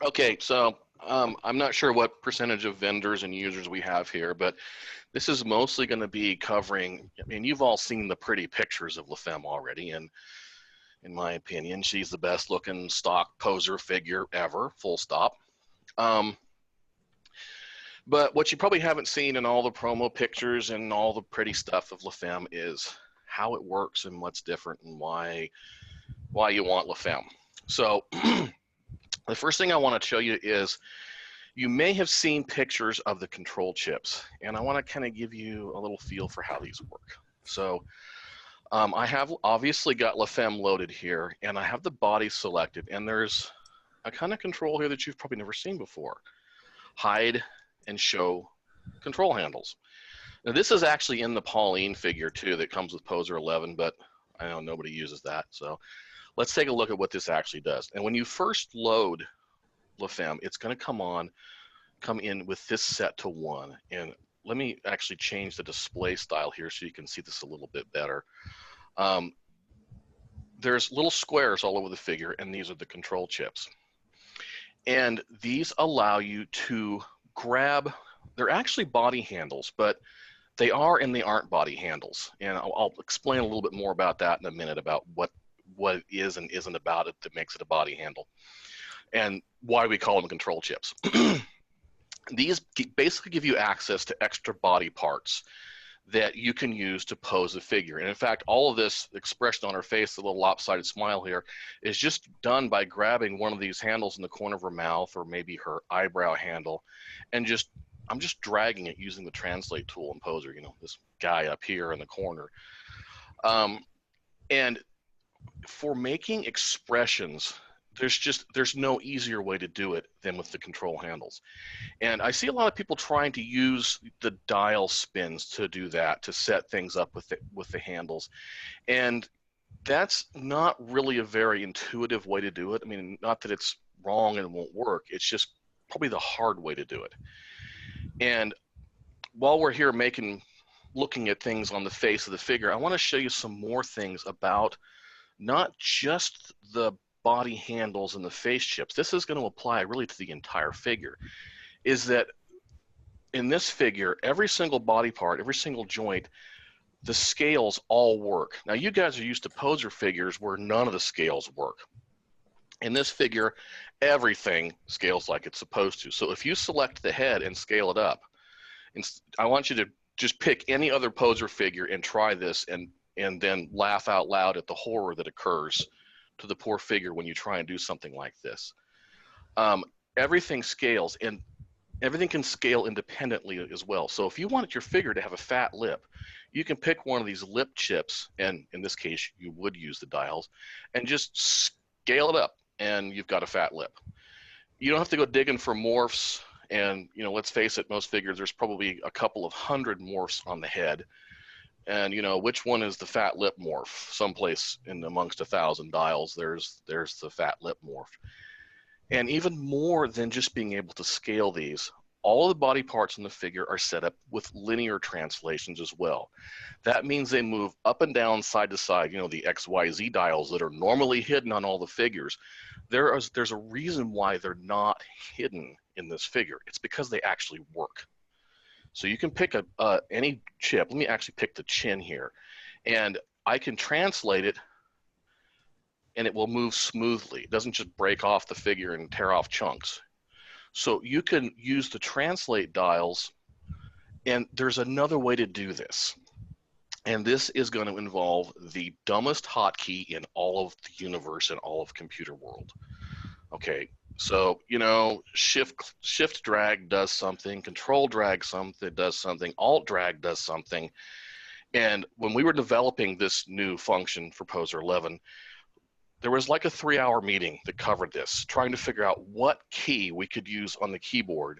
Okay, so I'm not sure what percentage of vendors and users we have here, but this is mostly going to be covering, I mean, you've all seen the pretty pictures of LaFemme already, and in my opinion, she's the best looking stock poser figure ever, full stop. But what you probably haven't seen in all the promo pictures and all the pretty stuff of LaFemme is how it works and what's different and why you want LaFemme. So the first thing I want to show you is you may have seen pictures of the control chips, and I want to kind of give you a little feel for how these work. So I have obviously got LaFemme loaded here, and I have the body selected, and there's a kind of control here that you've probably never seen before. Hide and show control handles. Now this is actually in the Pauline figure too that comes with Poser 11, but I know nobody uses that. So let's take a look at what this actually does. And when you first load LaFemme, it's going to come in with this set to 1. And let me actually change the display style here so you can see this a little bit better. There's little squares all over the figure, and these are the control chips. And these allow you to grab, they're actually body handles, but they are and they aren't body handles. And I'll explain a little bit more about that in a minute, about what it is and isn't about it that makes it a body handle, and why we call them control chips. These basically give you access to extra body parts that you can use to pose a figure. And in fact, all of this expression on her face, the little lopsided smile here, is just done by grabbing one of these handles in the corner of her mouth, or maybe her eyebrow handle, and I'm just dragging it using the translate tool in Poser, you know, this guy up here in the corner. And for making expressions, there's no easier way to do it than with the control handles. And I see a lot of people trying to use the dial spins to do that, to set things up with the handles. And that's not really a very intuitive way to do it. I mean, not that it's wrong and it won't work, it's just probably the hard way to do it. And while we're here looking at things on the face of the figure, I want to show you some more things about not just the body handles and the face chips. This is going to apply really to the entire figure. Is that in this figure, every single body part, every single joint, the scales all work. Now you guys are used to poser figures where none of the scales work. In this figure, everything scales like it's supposed to. So if you select the head and scale it up, I want you to just pick any other poser figure and try this, and then laugh out loud at the horror that occurs to the poor figure when you try and do something like this. Everything scales, and everything can scale independently as well. So if you wanted your figure to have a fat lip, you can pick one of these lip chips, and in this case you would use the dials, and just scale it up, and you've got a fat lip. You don't have to go digging for morphs, and you know, let's face it, most figures there's probably a couple of hundred morphs on the head. And you know, which one is the fat lip morph? Someplace in amongst 1,000 dials, there's the fat lip morph. And even more than just being able to scale these, all of the body parts in the figure are set up with linear translations as well. That means they move up and down, side to side. You know, the XYZ dials that are normally hidden on all the figures. There's a reason why they're not hidden in this figure. It's because they actually work. So you can pick any chip. Let me actually pick the chin here, and I can translate it, and it will move smoothly. It doesn't just break off the figure and tear off chunks. So you can use the translate dials, and there's another way to do this. And this is going to involve the dumbest hotkey in all of the universe and all of computer world. Okay. So, you know, shift drag does something, control drag does something, alt drag does something. And when we were developing this new function for Poser 11, there was like a 3-hour meeting that covered this, trying to figure out what key we could use on the keyboard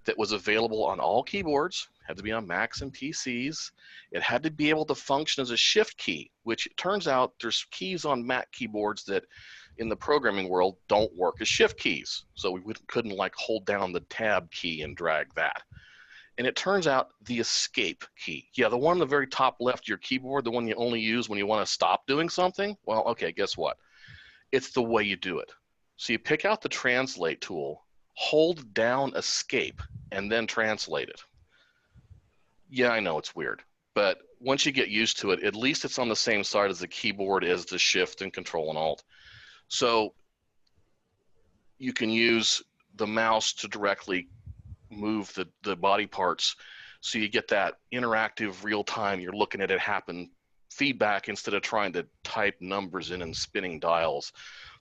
that was available on all keyboards. It had to be on Macs and PCs. It had to be able to function as a shift key, which it turns out there's keys on Mac keyboards that in the programming world don't work as shift keys. So we couldn't like hold down the tab key and drag that. And it turns out the escape key, yeah, the one on the very top left of your keyboard, the one you only use when you want to stop doing something, well, okay, guess what? It's the way you do it. So you pick out the translate tool, hold down escape, and then translate it. Yeah, I know it's weird, but once you get used to it, at least it's on the same side as the keyboard as the shift and control and alt. So you can use the mouse to directly move the body parts, so you get that interactive real time, you're looking at it happen feedback instead of trying to type numbers in and spinning dials.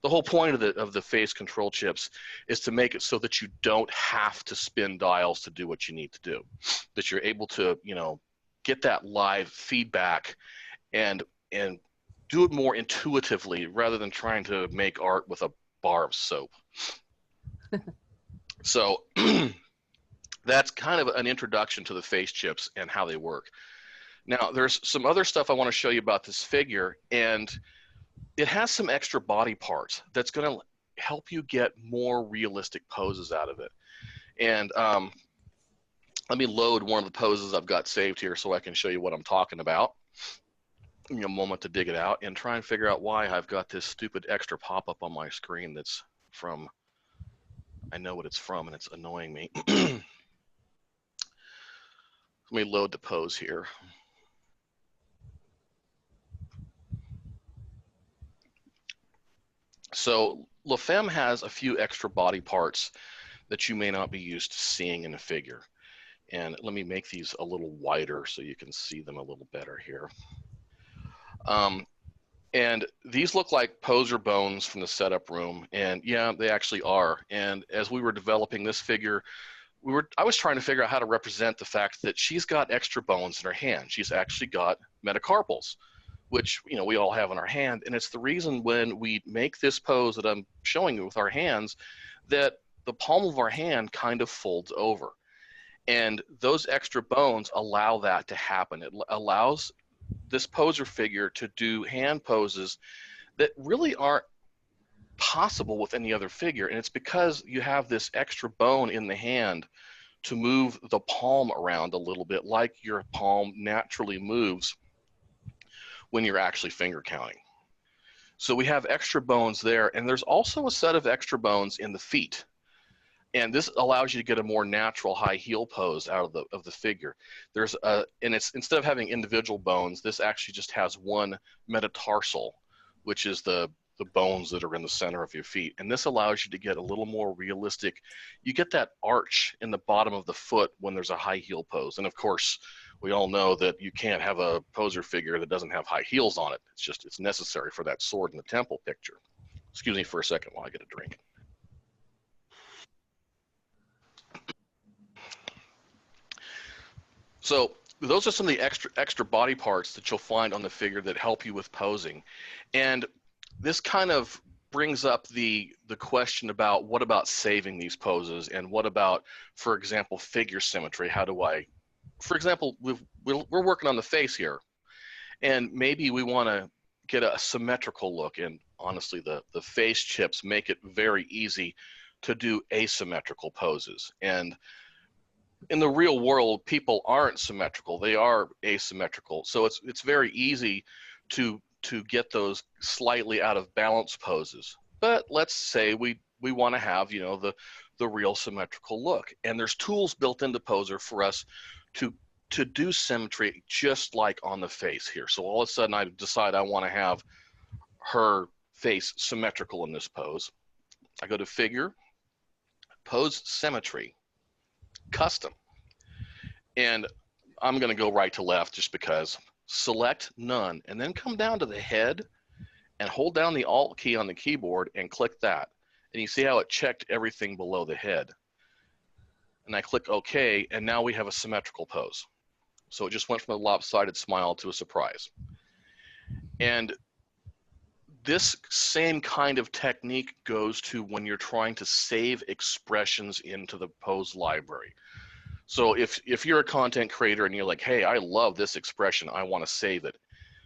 The whole point of the face control chips is to make it so that you don't have to spin dials to do what you need to do, that you're able to, you know, get that live feedback and do it more intuitively rather than trying to make art with a bar of soap. So that's kind of an introduction to the face chips and how they work. Now, there's some other stuff I want to show you about this figure, and it has some extra body parts that's going to help you get more realistic poses out of it. And let me load one of the poses I've got saved here so I can show you what I'm talking about. Give me a moment to dig it out and try and figure out why I've got this stupid extra pop-up on my screen that's from, I know what it's from, and it's annoying me. Let me load the pose here. So LaFemme has a few extra body parts that you may not be used to seeing in a figure. And let me make these a little wider so you can see them a little better here. And these look like poser bones from the setup room, and yeah, they actually are. And as we were developing this figure, I was trying to figure out how to represent the fact that she's got extra bones in her hand. She's actually got metacarpals, which, you know, we all have in our hand. And it's the reason when we make this pose that I'm showing you with our hands, that the palm of our hand kind of folds over. And those extra bones allow that to happen. It allows this poser figure to do hand poses that really aren't possible with any other figure. And it's because you have this extra bone in the hand to move the palm around a little bit, like your palm naturally moves when you're actually finger counting. So we have extra bones there, and there's also a set of extra bones in the feet. And this allows you to get a more natural high heel pose out of the figure. There's and it's, instead of having individual bones, this actually just has one metatarsal, which is the bones that are in the center of your feet. And this allows you to get a little more realistic. You get that arch in the bottom of the foot when there's a high heel pose. And of course, we all know that you can't have a poser figure that doesn't have high heels on it. It's just, it's necessary for that sword in the temple picture. Excuse me for a second while I get a drink. So those are some of the extra body parts that you'll find on the figure that help you with posing. And this kind of brings up the question about, what about saving these poses, and what about, for example, figure symmetry? How do I, for example, we're working on the face here, and maybe we want to get a symmetrical look, and honestly the face chips make it very easy to do asymmetrical poses. And in the real world, people aren't symmetrical, they are asymmetrical. So it's very easy to get those slightly out of balance poses. But let's say we want to have, you know, the real symmetrical look. And there's tools built into Poser for us to do symmetry just like on the face here. So all of a sudden I decide I want to have her face symmetrical in this pose. I go to Figure, Pose Symmetry, Custom. And I'm going to go right to left just because. Select None, and then come down to the head and hold down the Alt key on the keyboard and click that. And you see how it checked everything below the head. And I click OK, and now we have a symmetrical pose. So it just went from a lopsided smile to a surprise. And this same kind of technique goes to when you're trying to save expressions into the pose library. So if you're a content creator and you're like, hey, I love this expression, I want to save it,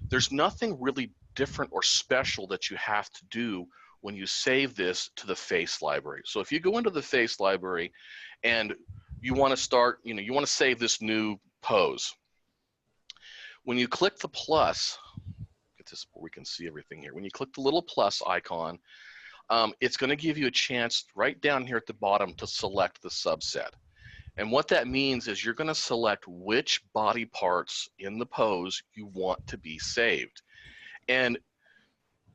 there's nothing really different or special that you have to do when you save this to the face library. So if you go into the face library and you want to start, you know, you want to save this new pose, when you click the plus, get this where we can see everything here. When you click the little plus icon, it's going to give you a chance right down here at the bottom to select the subset. And what that means is you're going to select which body parts in the pose you want to be saved. And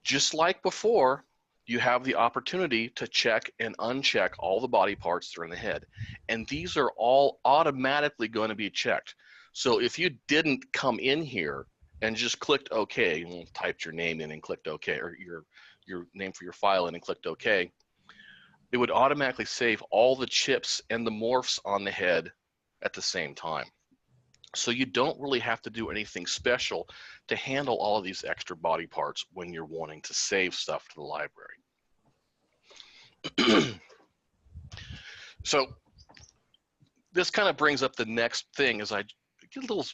just like before, you have the opportunity to check and uncheck all the body parts that are in the head. And these are all automatically going to be checked. So if you didn't come in here and just clicked OK, and typed your name in and clicked OK, or your name for your file in and clicked OK, it would automatically save all the chips and the morphs on the head at the same time. So you don't really have to do anything special to handle all of these extra body parts when you're wanting to save stuff to the library. So this kind of brings up the next thing, as I get a little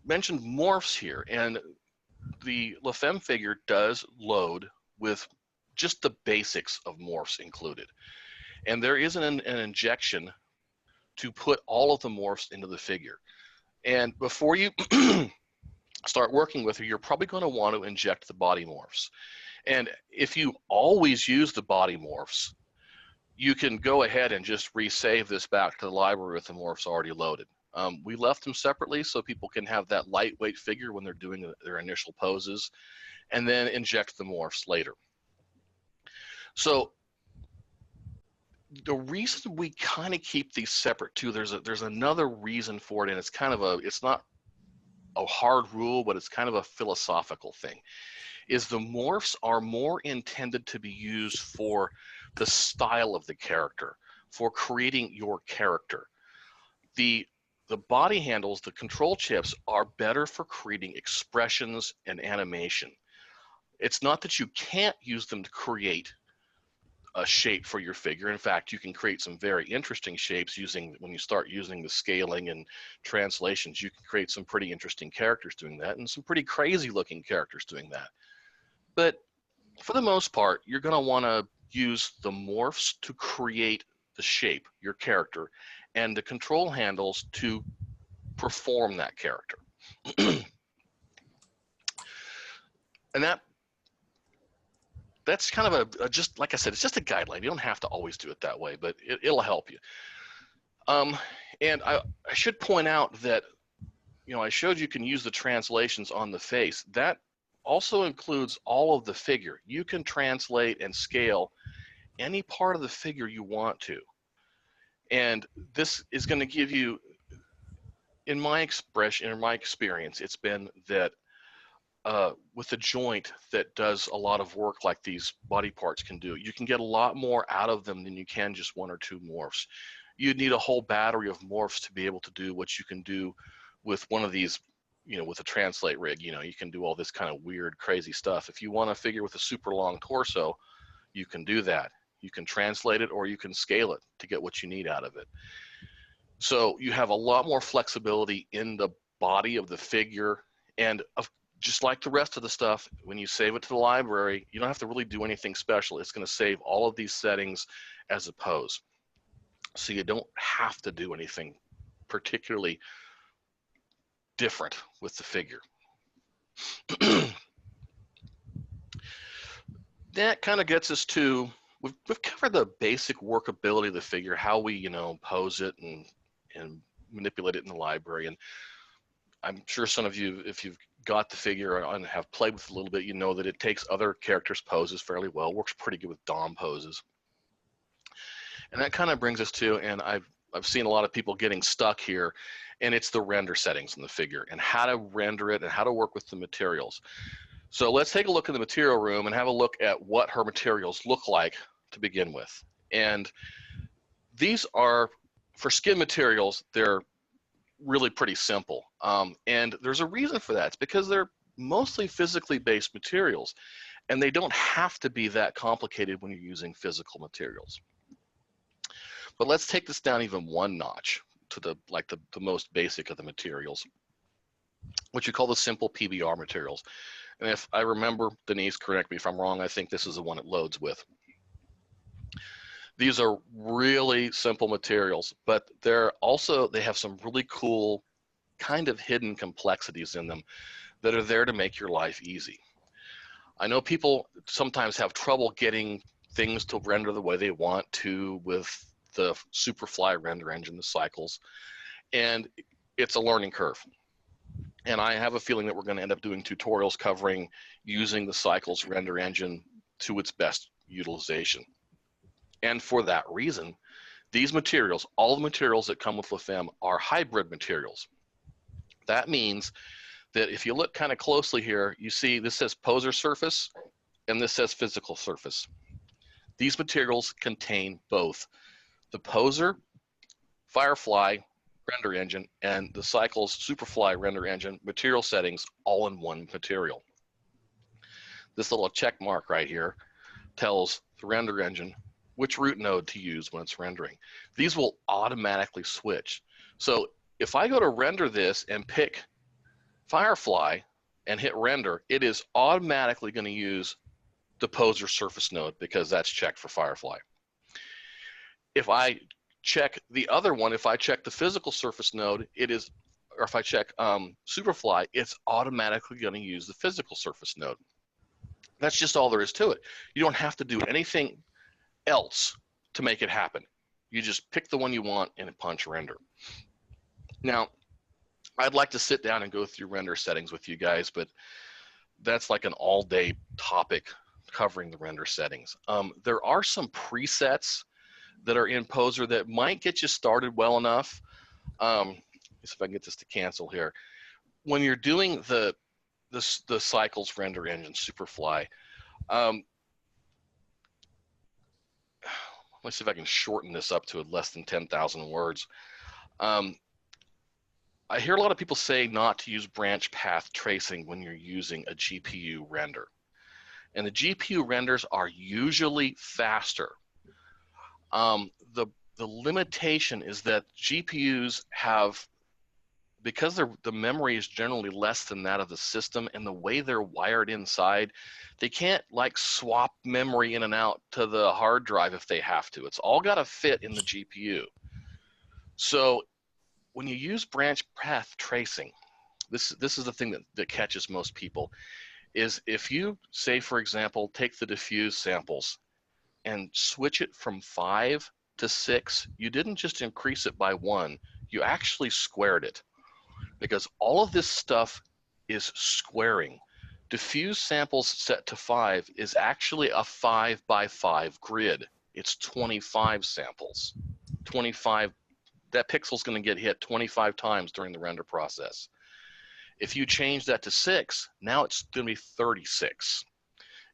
mentioned morphs here, and the LaFemme figure does load with just the basics of morphs included. And there is an injection to put all of the morphs into the figure. And before you start working with her, you're probably going to want to inject the body morphs. And if you always use the body morphs, you can go ahead and just resave this back to the library with the morphs already loaded. We left them separately so people can have that lightweight figure when they're doing their initial poses, and then inject the morphs later. So the reason we kind of keep these separate too, there's another reason for it, and it's kind of it's not a hard rule, but it's kind of a philosophical thing, is the morphs are more intended to be used for the style of the character, for creating your character. The body handles, the control chips, are better for creating expressions and animation. It's not that you can't use them to create a shape for your figure. In fact, you can create some very interesting shapes when you start using the scaling and translations. You can create some pretty interesting characters doing that, and some pretty crazy looking characters doing that. But for the most part, you're going to want to use the morphs to create the shape, your character, and the control handles to perform that character. And that's kind of just like I said, it's just a guideline. You don't have to always do it that way, but it'll help you. And I should point out that, I showed you can use the translations on the face. That also includes all of the figure. You can translate and scale any part of the figure you want to. And this is going to give you, in my experience, it's been that with a joint that does a lot of work like these body parts can do, you can get a lot more out of them than you can just one or two morphs. You'd need a whole battery of morphs to be able to do what you can do with one of these, with a translate rig. You can do all this kind of weird, crazy stuff. If you want a figure with a super long torso, you can do that. You can translate it or you can scale it to get what you need out of it. So you have a lot more flexibility in the body of the figure, and just like the rest of the stuff, when you save it to the library, you don't have to really do anything special. It's going to save all of these settings as a pose. So you don't have to do anything particularly different with the figure. That kind of gets us to, we've covered the basic workability of the figure, how we, pose it and manipulate it in the library. And I'm sure some of you, if you've got the figure and have played with it a little bit, you know that it takes other characters' poses fairly well. Works pretty good with Dom poses. And that kind of brings us to, and I've seen a lot of people getting stuck here, and it's the render settings in the figure and how to render it and how to work with the materials. So let's take a look in the material room and have a look at what her materials look like to begin with. And these are, for skin materials, they're really pretty simple. And there's a reason for that. It's because they're mostly physically based materials, and they don't have to be that complicated when you're using physical materials. But let's take this down even one notch to the most basic of the materials, what you call the simple PBR materials. And if I remember, Denise, correct me if I'm wrong, I think this is the one it loads with. These are really simple materials, but they have some really cool kind of hidden complexities in them that are there to make your life easy. I know people sometimes have trouble getting things to render the way they want to with the SuperFly render engine, the cycles, and it's a learning curve. And I have a feeling that we're going to end up doing tutorials covering using the cycles render engine to its best utilization. And for that reason, these materials, all the materials that come with LaFemme, are hybrid materials. That means that if you look kind of closely here, you see this says poser surface and this says physical surface. These materials contain both the poser FireFly render engine and the cycles SuperFly render engine material settings all in one material. This little check mark right here tells the render engine which root node to use when it's rendering. These will automatically switch. So if I go to render this and pick FireFly and hit render, it is automatically going to use the poser surface node because that's checked for FireFly. If I check the other one, if I check the physical surface node, it is, or if I check SuperFly, it's automatically going to use the physical surface node. That's just all there is to it. You don't have to do anything else to make it happen. You just pick the one you want and punch render. Now, I'd like to sit down and go through render settings with you guys, but that's like an all-day topic covering the render settings. There are some presets that are in Poser that might get you started well enough. Let's see if I can get this to cancel here. When you're doing the cycles render engine SuperFly, let's see if I can shorten this up to less than 10,000 words. I hear a lot of people say not to use branch path tracing when you're using a GPU render. And the GPU renders are usually faster. The limitation is that GPUs have, because the memory is generally less than that of the system, and the way they're wired inside, they can't like swap memory in and out to the hard drive if they have to. It's all got to fit in the GPU. So when you use branch path tracing, this is the thing that catches most people, is if you say, for example, take the diffuse samples and switch it from 5 to 6, you didn't just increase it by 1, you actually squared it, because all of this stuff is squaring. Diffuse samples set to 5 is actually a 5 by 5 grid. It's 25 samples. 25, that pixel's going to get hit 25 times during the render process. If you change that to 6, now it's going to be 36.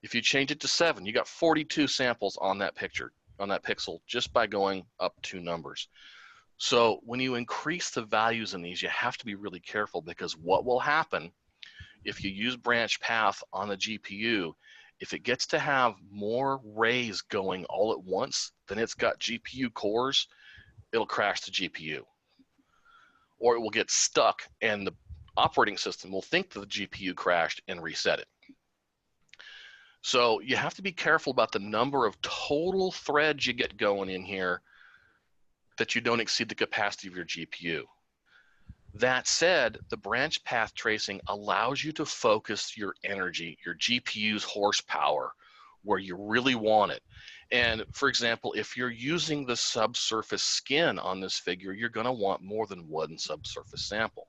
If you change it to 7, you got 42 samples on that picture, on that pixel, just by going up 2 numbers. So when you increase the values in these, you have to be really careful, because what will happen if you use branch path on the GPU, if it gets to have more rays going all at once than it's got GPU cores, it'll crash the GPU. Or it will get stuck and the operating system will think that the GPU crashed and reset it. So you have to be careful about the number of total threads you get going in here, that you don't exceed the capacity of your GPU. That said, the branch path tracing allows you to focus your energy, your GPU's horsepower, where you really want it. And for example, if you're using the subsurface skin on this figure, you're going to want more than one subsurface sample.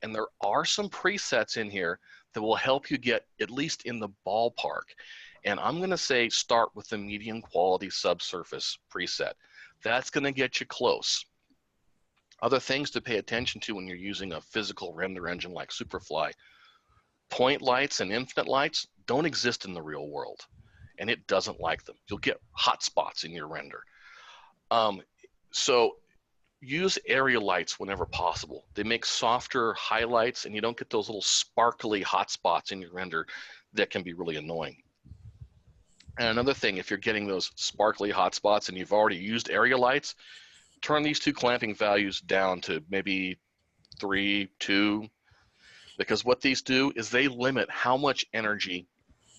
And there are some presets in here that will help you get at least in the ballpark. And I'm going to say start with the medium quality subsurface preset. That's going to get you close. Other things to pay attention to when you're using a physical render engine like SuperFly: point lights and infinite lights don't exist in the real world, and it doesn't like them. You'll get hot spots in your render. So use area lights whenever possible. They make softer highlights, and you don't get those little sparkly hot spots in your render that can be really annoying. And another thing, if you're getting those sparkly hot spots and you've already used area lights, turn these 2 clamping values down to maybe 3, 2, because what these do is they limit how much energy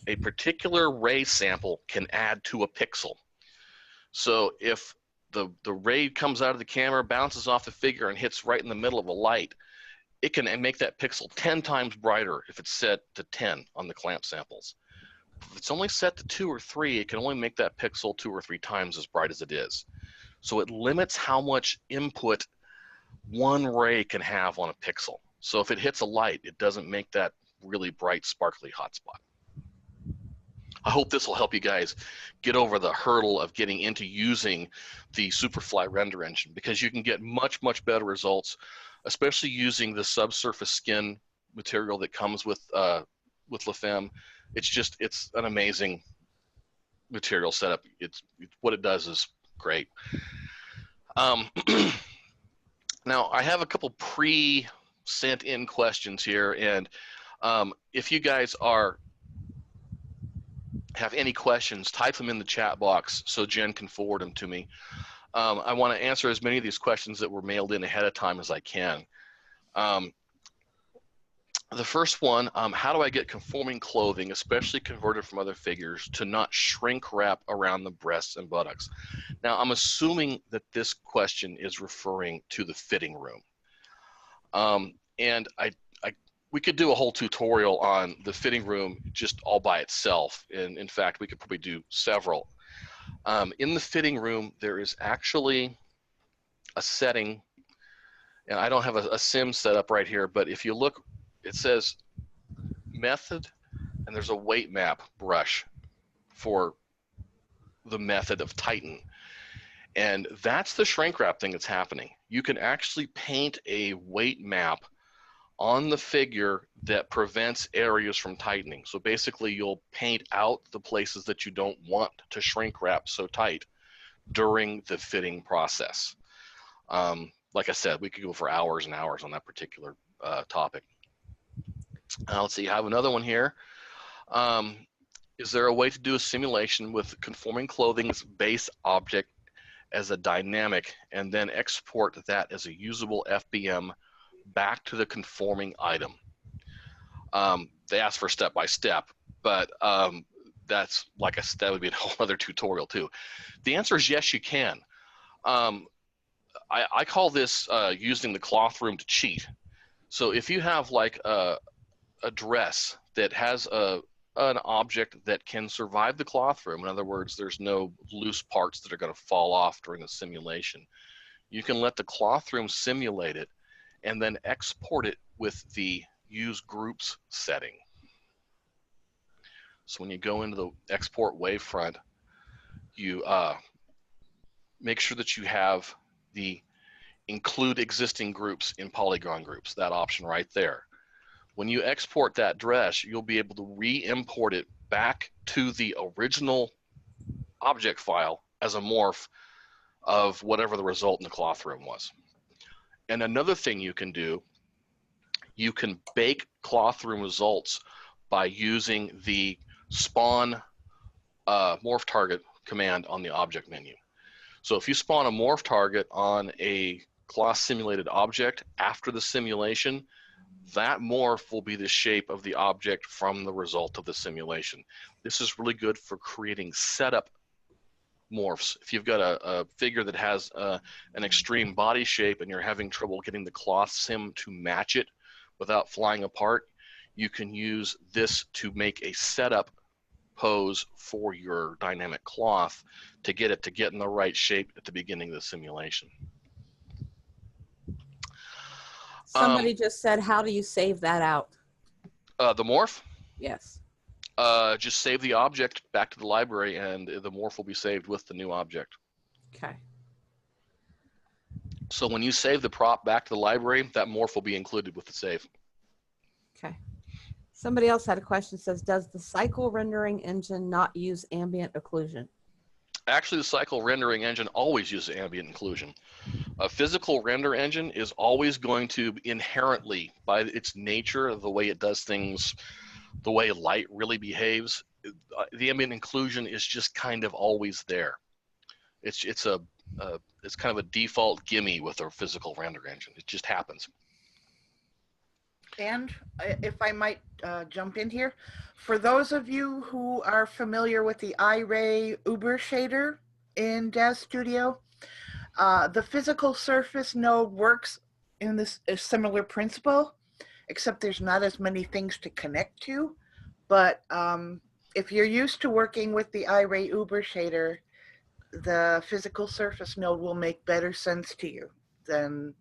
a particular ray sample can add to a pixel. So if the ray comes out of the camera, bounces off the figure, and hits right in the middle of a light, it can make that pixel 10 times brighter if it's set to 10 on the clamp samples. If it's only set to 2 or 3, it can only make that pixel 2 or 3 times as bright as it is. So it limits how much input one ray can have on a pixel. So if it hits a light, it doesn't make that really bright, sparkly hotspot. I hope this will help you guys get over the hurdle of getting into using the SuperFly render engine, because you can get much, much better results, especially using the subsurface skin material that comes with LaFemme. It's an amazing material setup. What it does is great. Now, I have a couple pre-sent in questions here, and if you guys have any questions, type them in the chat box so Jen can forward them to me. I want to answer as many of these questions that were mailed in ahead of time as I can. The first one, how do I get conforming clothing, especially converted from other figures, to not shrink wrap around the breasts and buttocks? Now, I'm assuming that this question is referring to the fitting room. And we could do a whole tutorial on the fitting room just all by itself. And in fact, we could probably do several. In the fitting room, there is actually a setting, and I don't have a sim set up right here, but if you look, it says method, and there's a weight map brush for the method of tighten. And that's the shrink wrap thing that's happening. You can actually paint a weight map on the figure that prevents areas from tightening. So basically you'll paint out the places that you don't want to shrink wrap so tight during the fitting process. Like I said, we could go for hours and hours on that particular topic. Let's see, I have another one here. Is there a way to do a simulation with conforming clothing's base object as a dynamic and then export that as a usable FBM back to the conforming item? They asked for step-by-step, but that's, like I said, that would be a whole other tutorial too. The answer is yes, you can. I call this using the cloth room to cheat. So if you have like a dress that has an object that can survive the cloth room, in other words, there's no loose parts that are going to fall off during the simulation, you can let the cloth room simulate it and then export it with the use groups setting. So when you go into the export wavefront, you make sure that you have the include existing groups in polygon groups, that option right there. When you export that dress, you'll be able to re-import it back to the original object file as a morph of whatever the result in the cloth room was. And another thing you can do, you can bake cloth room results by using the spawn morph target command on the object menu. So if you spawn a morph target on a cloth simulated object after the simulation, that morph will be the shape of the object from the result of the simulation. This is really good for creating setup morphs. If you've got a figure that has an extreme body shape and you're having trouble getting the cloth sim to match it without flying apart, you can use this to make a setup pose for your dynamic cloth to get it to get in the right shape at the beginning of the simulation. Somebody just said, how do you save that out? The morph? Yes. Just save the object back to the library and the morph will be saved with the new object. Okay. So when you save the prop back to the library, that morph will be included with the save. Okay. Somebody else had a question, says, does the cycle rendering engine not use ambient occlusion? Actually, the cycle rendering engine always uses ambient occlusion. A physical render engine is always going to inherently, by its nature, the way it does things, the way light really behaves, the ambient occlusion is just kind of always there. It's kind of a default gimme with our physical render engine. It just happens. And if I might jump in here, for those of you who are familiar with the iRay Uber shader in Dev Studio, the physical surface node works in this a similar principle, except there's not as many things to connect to. But if you're used to working with the I-ray Uber shader, the physical surface node will make better sense to you than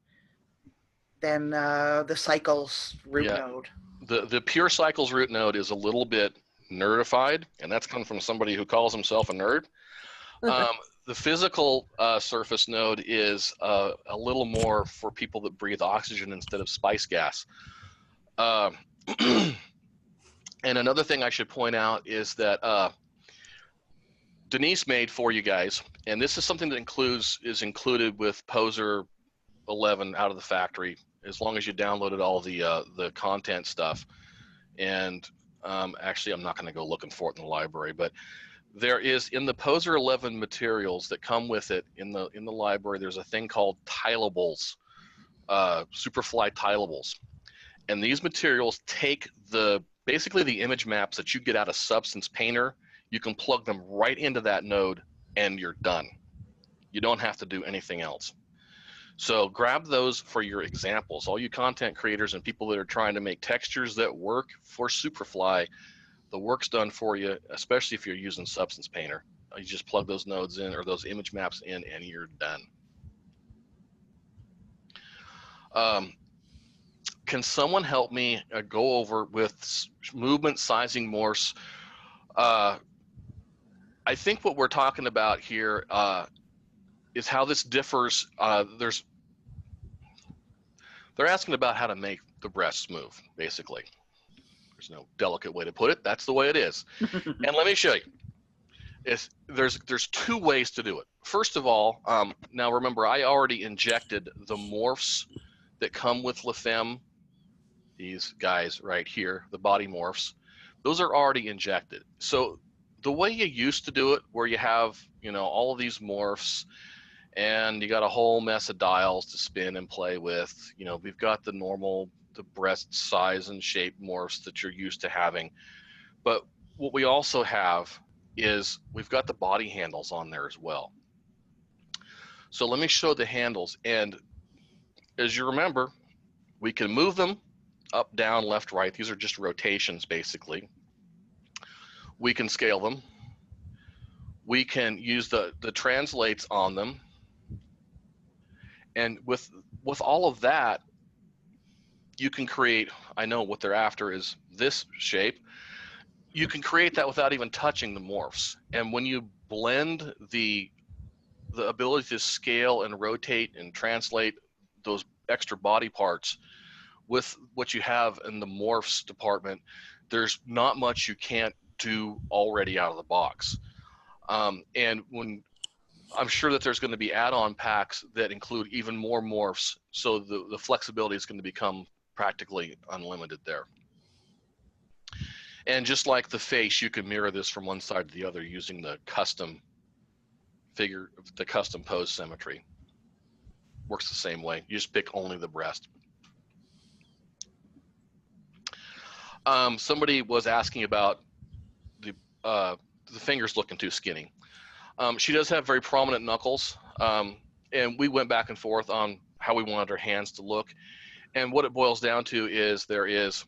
the cycles root Yeah. node. The pure cycles root node is a little bit nerdified, and that's coming from somebody who calls himself a nerd. The physical surface node is a little more for people that breathe oxygen instead of spice gas. And another thing I should point out is that Denise made for you guys, and this is something that is included with Poser 11 out of the factory, as long as you downloaded all the content stuff. And actually, I'm not going to go looking for it in the library, but there is in the Poser 11 materials that come with it in the library. There's a thing called tilables, SuperFly tilables, and these materials take basically the image maps that you get out of Substance Painter. You can plug them right into that node, and you're done. You don't have to do anything else. So grab those for your examples. All you content creators and people that are trying to make textures that work for SuperFly, the work's done for you, especially if you're using Substance Painter. You just plug those nodes in or those image maps in, and you're done. Can someone help me go over with movement sizing morphs? I think what we're talking about here is how this differs. They're asking about how to make the breasts move, basically. There's no delicate way to put it. That's the way it is. And let me show you. There's two ways to do it. First of all, now remember, I already injected the morphs that come with LaFemme. These guys right here, the body morphs, those are already injected. So the way you used to do it, where you have, all of these morphs, and you got a whole mess of dials to spin and play with. We've got the breast size and shape morphs that you're used to having. But what we also have is we've got the body handles on there as well. So let me show the handles. And as you remember, we can move them up, down, left, right. These are just rotations, basically. We can scale them. We can use the translates on them. And with all of that, you can create, I know what they're after is this shape. You can create that without even touching the morphs. And when you blend the ability to scale and rotate and translate those extra body parts with what you have in the morphs department, there's not much you can't do already out of the box. And when I'm sure that there's going to be add-on packs that include even more morphs, so the flexibility is going to become practically unlimited there. And just like the face, you can mirror this from one side to the other using the custom pose symmetry. Works the same way. You just pick only the breast. Somebody was asking about the fingers looking too skinny. She does have very prominent knuckles, and we went back and forth on how we wanted her hands to look. And what it boils down to is there is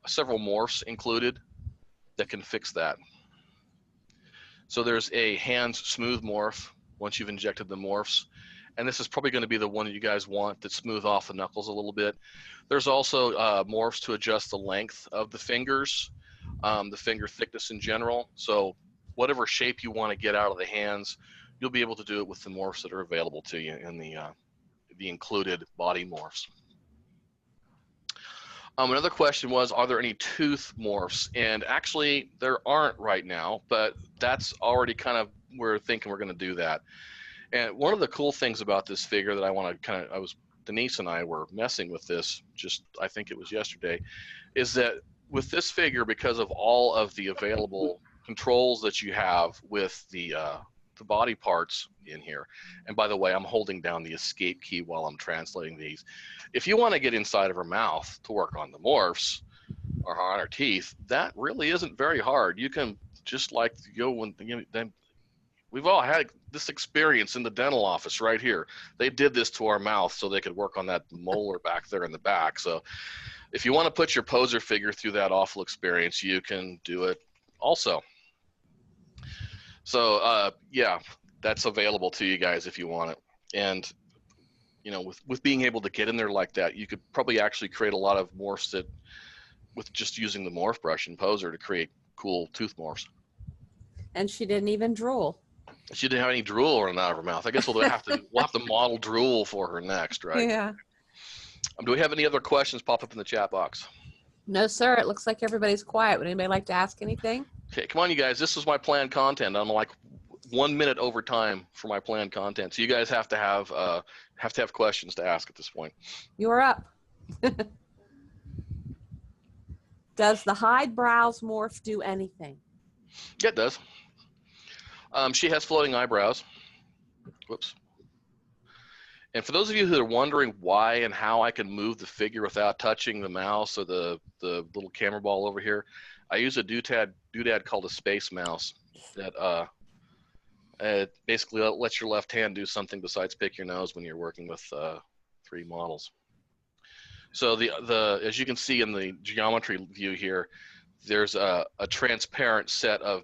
several morphs included that can fix that. So there's a hands smooth morph once you've injected the morphs. And this is probably going to be the one that you guys want that smooth off the knuckles a little bit. There's also morphs to adjust the length of the fingers, the finger thickness in general. So whatever shape you want to get out of the hands, you'll be able to do it with the morphs that are available to you in the included body morphs. Another question was, are there any tooth morphs? And actually, there aren't right now, but that's already kind of, we're thinking we're going to do that. And one of the cool things about this figure that I want to Denise and I were messing with this I think it was yesterday, is that with this figure, because of all of the available controls that you have with the body parts in here. And by the way, I'm holding down the escape key while I'm translating these. If you want to get inside of her mouth to work on the morphs or on her teeth, that really isn't very hard. You can just like we've all had this experience in the dental office right here. They did this to our mouth so they could work on that molar back there in the back. So if you want to put your poser figure through that awful experience, you can do it also. So yeah, that's available to you guys if you want it. And you know, with being able to get in there like that, you could probably actually create a lot of morphs that with just using the morph brush and poser to create cool tooth morphs. And she didn't even drool. She didn't have any drool running out of her mouth. I guess we'll have to model drool for her next, right? Yeah. Do we have any other questions pop up in the chat box? No, sir. It looks like everybody's quiet. Would anybody like to ask anything? Okay, come on, you guys. This is my planned content. I'm like 1 minute over time for my planned content, so you guys have to have questions to ask at this point. You're up. Does the hide brows morph do anything? Yeah, it does. She has floating eyebrows. Whoops. And for those of you who are wondering why and how I can move the figure without touching the mouse or the little camera ball over here, I use a doodad called a space mouse that basically lets your left hand do something besides pick your nose when you're working with 3 models. So as you can see in the geometry view here, there's a transparent set of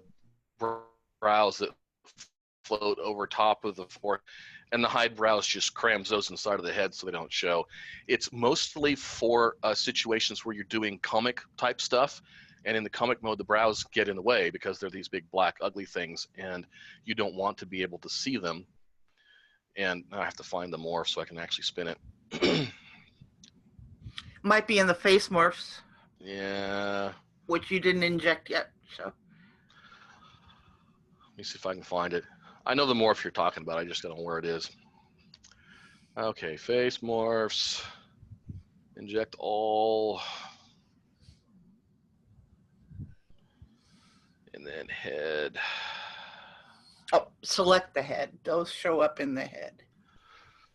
brows that float over top of the forehead, and the hide brows just crams those inside of the head so they don't show. It's mostly for situations where you're doing comic type stuff, and in the comic mode the brows get in the way because they're these big black ugly things and you don't want to be able to see them. And I have to find the morph so I can actually spin it. Might be in the face morphs. Yeah. Which you didn't inject yet, so. Let me see if I can find it. I know the morph you're talking about. I just don't know where it is. Okay, face morphs. Inject all. And then head. Oh, select the head. Those show up in the head.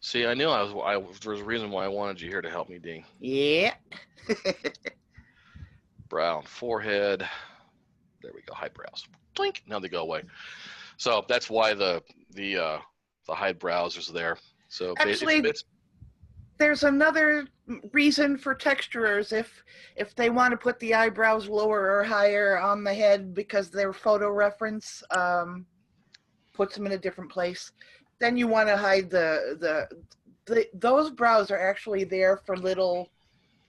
See, I knew there was a reason why I wanted you here to help me, Dean. Yeah. Brow, forehead. There we go. Eyebrows. Blink. Now they go away. So that's why the hide brows is there. So actually, there's another reason for texturers if they want to put the eyebrows lower or higher on the head because their photo reference puts them in a different place. Then you want to hide those brows are actually there for little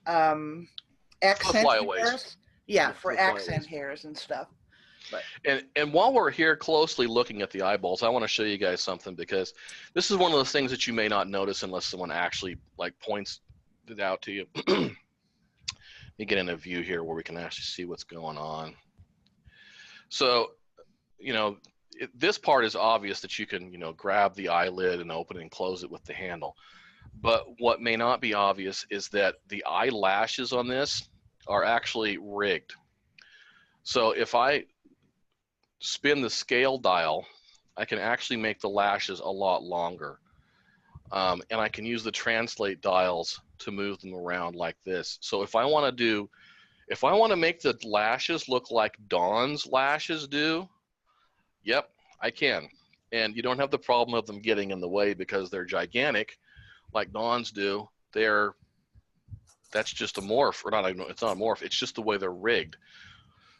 accent hairs. Yeah, for accent hairs and stuff. But. And while we're here closely looking at the eyeballs, I want to show you guys something because this is one of those things that you may not notice unless someone actually like points it out to you. Let me get in a view here where we can actually see what's going on. So, you know, this part is obvious that you can, you know, grab the eyelid and open and close it with the handle. But what may not be obvious is that the eyelashes on this are actually rigged. So if I spin the scale dial, I can actually make the lashes a lot longer. And I can use the translate dials to move them around like this. So if I want to make the lashes look like Dawn's lashes do, yep, I can. And you don't have the problem of them getting in the way because they're gigantic like Dawn's do. That's just a morph, or not, it's not a morph, it's just the way they're rigged.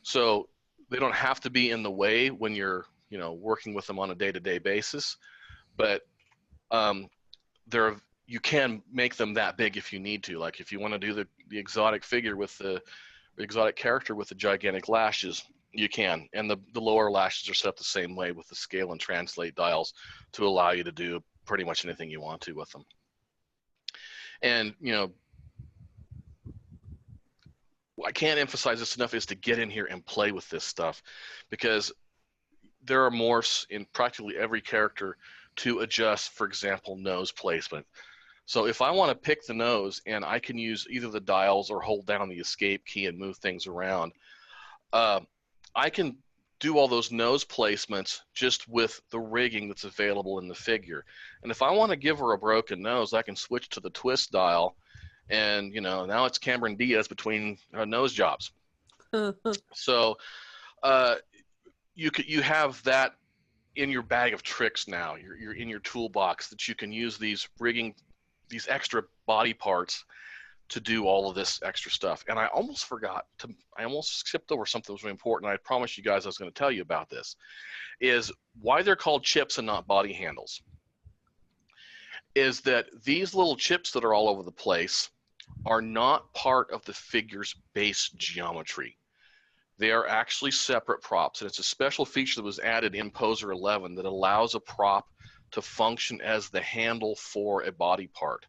So they don't have to be in the way when you're, you know, working with them on a day-to-day basis, but you can make them that big if you need to. Like if you want to do the exotic figure with the exotic character with the gigantic lashes, you can. And the lower lashes are set up the same way with the scale and translate dials to allow you to do pretty much anything you want to with them. And, you know, I can't emphasize this enough is to get in here and play with this stuff because there are morphs in practically every character to adjust, for example, nose placement. So if I want to pick the nose and I can use either the dials or hold down the escape key and move things around, I can do all those nose placements just with the rigging that's available in the figure. And if I want to give her a broken nose, I can switch to the twist dial. And, you know, now it's Cameron Diaz between nose jobs. So you have that in your bag of tricks now. You're in your toolbox that you can use these extra body parts to do all of this extra stuff. And I almost skipped over something that was really important. I promised you guys I was going to tell you about this, is why they're called chips and not body handles. Is that these little chips that are all over the place are not part of the figure's base geometry. They are actually separate props, and it's a special feature that was added in Poser 11 that allows a prop to function as the handle for a body part.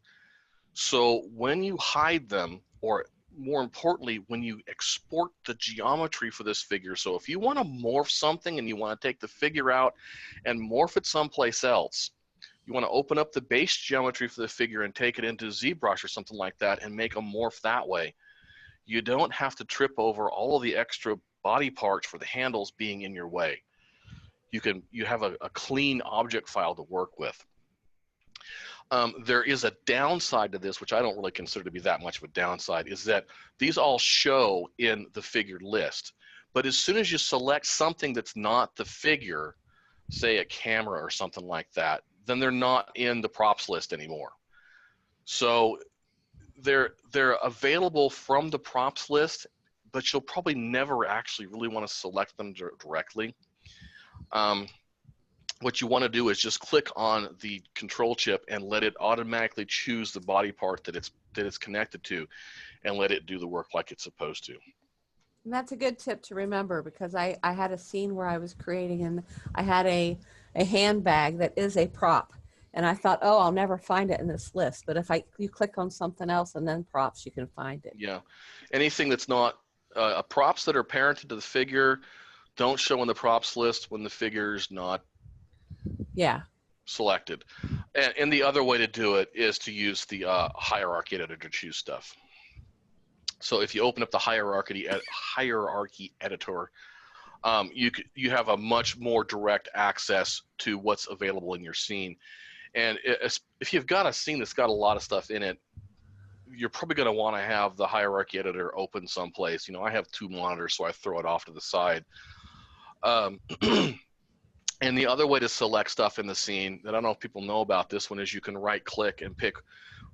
So when you hide them, or more importantly, when you export the geometry for this figure, so if you want to morph something and you want to take the figure out and morph it someplace else, you want to open up the base geometry for the figure and take it into ZBrush or something like that and make a morph that way. You don't have to trip over all of the extra body parts for the handles being in your way. You have a clean object file to work with. There is a downside to this, which I don't really consider to be that much of a downside, is that these all show in the figure list. But as soon as you select something that's not the figure, say a camera or something like that, then they're not in the props list anymore. So they're available from the props list, but you'll probably never actually really want to select them directly. What you want to do is just click on the control chip and let it automatically choose the body part that it's connected to, and let it do the work like it's supposed to. And that's a good tip to remember, because I had a scene where I was creating, and I had a handbag that is a prop. And I thought, oh, I'll never find it in this list. But if you click on something else and then props, you can find it. Yeah. Anything that's not props that are parented to the figure don't show in the props list when the figure's not selected. And the other way to do it is to use the hierarchy editor to choose stuff. So if you open up the hierarchy editor, you have a much more direct access to what's available in your scene. And if you've got a scene that's got a lot of stuff in it, you're probably going to want to have the hierarchy editor open someplace. You know, I have 2 monitors, so I throw it off to the side. And the other way to select stuff in the scene that I don't know if people know about this one is you can right click and pick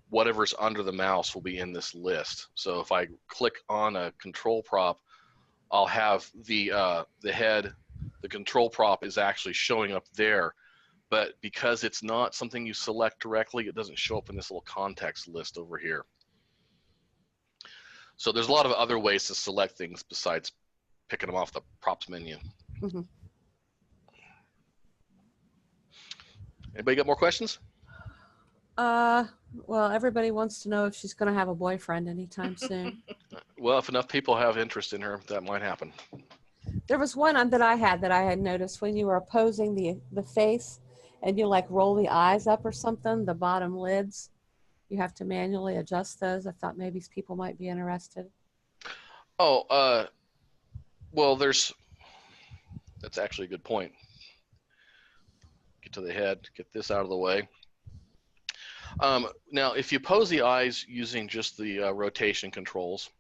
whatever's under the mouse will be in this list. So if I click on a control prop, I'll have the head, the control prop is actually showing up there. But because it's not something you select directly, it doesn't show up in this little context list over here. So there's a lot of other ways to select things besides picking them off the props menu. Mm-hmm. Anybody got more questions? Well, everybody wants to know if she's going to have a boyfriend anytime soon. Well, if enough people have interest in her, that might happen. There was one that I had noticed when you were posing the face, and you like roll the eyes up or something, the bottom lids, you have to manually adjust those. I thought maybe people might be interested. Oh, well, that's actually a good point. Get to the head, get this out of the way. Now, if you pose the eyes using just the rotation controls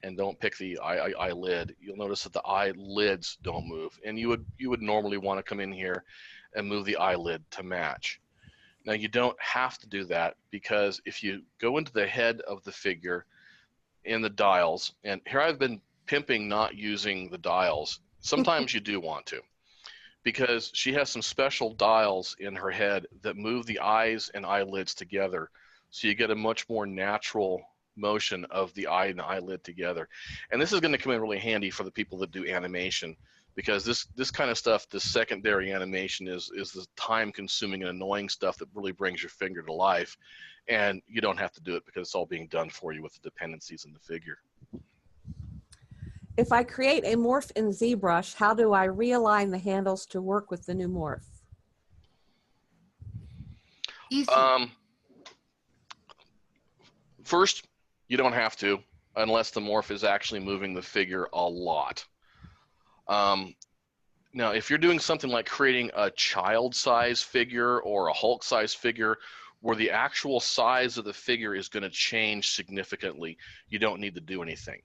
and don't pick the eyelid, you'll notice that the eyelids don't move. And you would normally want to come in here and move the eyelid to match. Now, you don't have to do that, because if you go into the head of the figure in the dials, and here I've been pimping not using the dials. Sometimes you do want to, because she has some special dials in her head that move the eyes and eyelids together, so you get a much more natural motion of the eye and the eyelid together. And this is going to come in really handy for the people that do animation, because this kind of stuff, this secondary animation is the time-consuming and annoying stuff that really brings your figure to life, and you don't have to do it because it's all being done for you with the dependencies in the figure. If I create a morph in ZBrush, how do I realign the handles to work with the new morph? Easy. First, you don't have to, unless the morph is actually moving the figure a lot. Now, if you're doing something like creating a child-size figure or a Hulk-size figure where the actual size of the figure is going to change significantly, you don't need to do anything.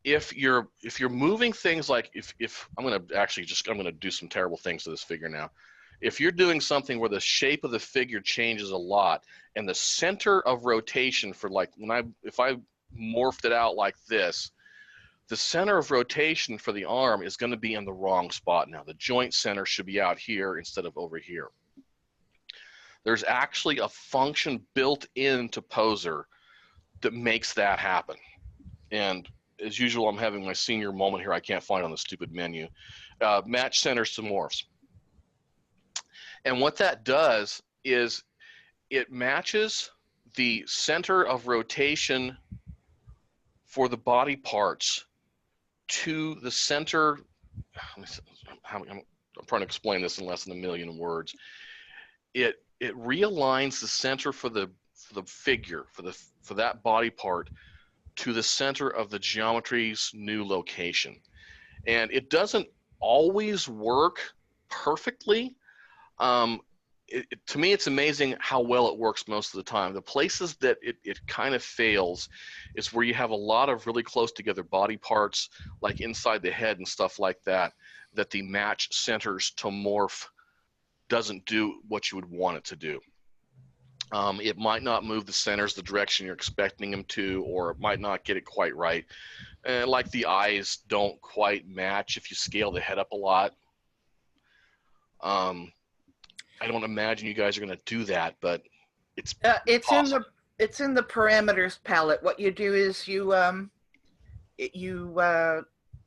If you're moving things like, if I'm going to do some terrible things to this figure now. If you're doing something where the shape of the figure changes a lot, and the center of rotation for, like, if I morphed it out like this, the center of rotation for the arm is going to be in the wrong spot now. The joint center should be out here instead of over here. There's actually a function built into Poser that makes that happen. And as usual, I'm having my senior moment here. I can't find it on the stupid menu. Match centers to morphs. And what that does is it matches the center of rotation for the body parts to the center. I'm trying to explain this in less than a million words. It realigns the center for the figure, for that body part, to the center of the geometry's new location. And it doesn't always work perfectly. To me, it's amazing how well it works most of the time. The places that it kind of fails is where you have a lot of really close together body parts, like inside the head and stuff like that, that the match centers to morph doesn't do what you would want it to do. It might not move the centers the direction you're expecting them to, or it might not get it quite right. Like the eyes don't quite match if you scale the head up a lot. I don't imagine you guys are going to do that, but it's possible. It's in the parameters palette. What you do is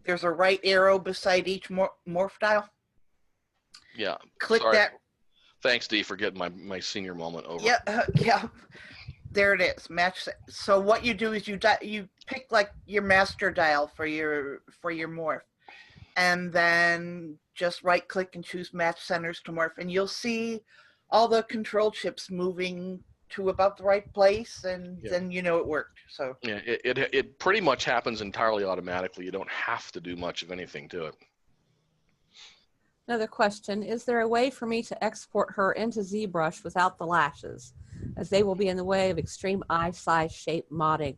there's a right arrow beside each morph dial. Yeah. Click Sorry. that. Thanks, Dee, for getting my senior moment over. Yeah, yeah. There it is. Match. So what you do is you pick like your master dial for your morph, and then just right click and choose match centers to morph, and you'll see all the control chips moving to about the right place, and then you know it worked. So yeah, it pretty much happens entirely automatically. You don't have to do much of anything to it. Another question, is there a way for me to export her into ZBrush without the lashes, as they will be in the way of extreme eye size shape modding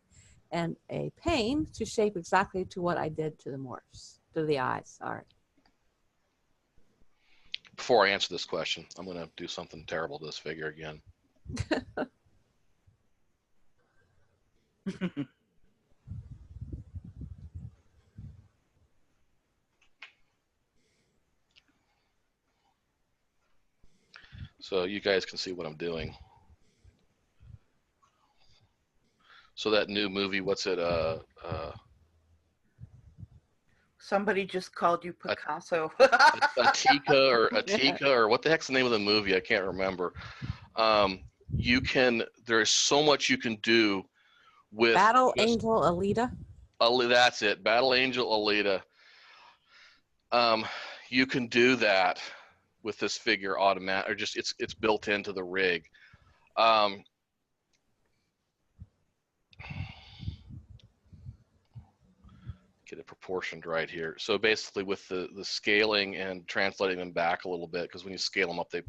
and a pain to shape exactly to what I did to the morphs, to the eyes, sorry. Before I answer this question, I'm going to do something terrible to this figure again. So you guys can see what I'm doing. So that new movie, what's it? somebody just called you Picasso. Atika or what the heck's the name of the movie? I can't remember. There's so much you can do with Battle Angel Alita. That's it. Battle Angel Alita. You can do that with this figure automatic, or just it's built into the rig. Get it proportioned right here. So basically with the scaling and translating them back a little bit, because when you scale them up, they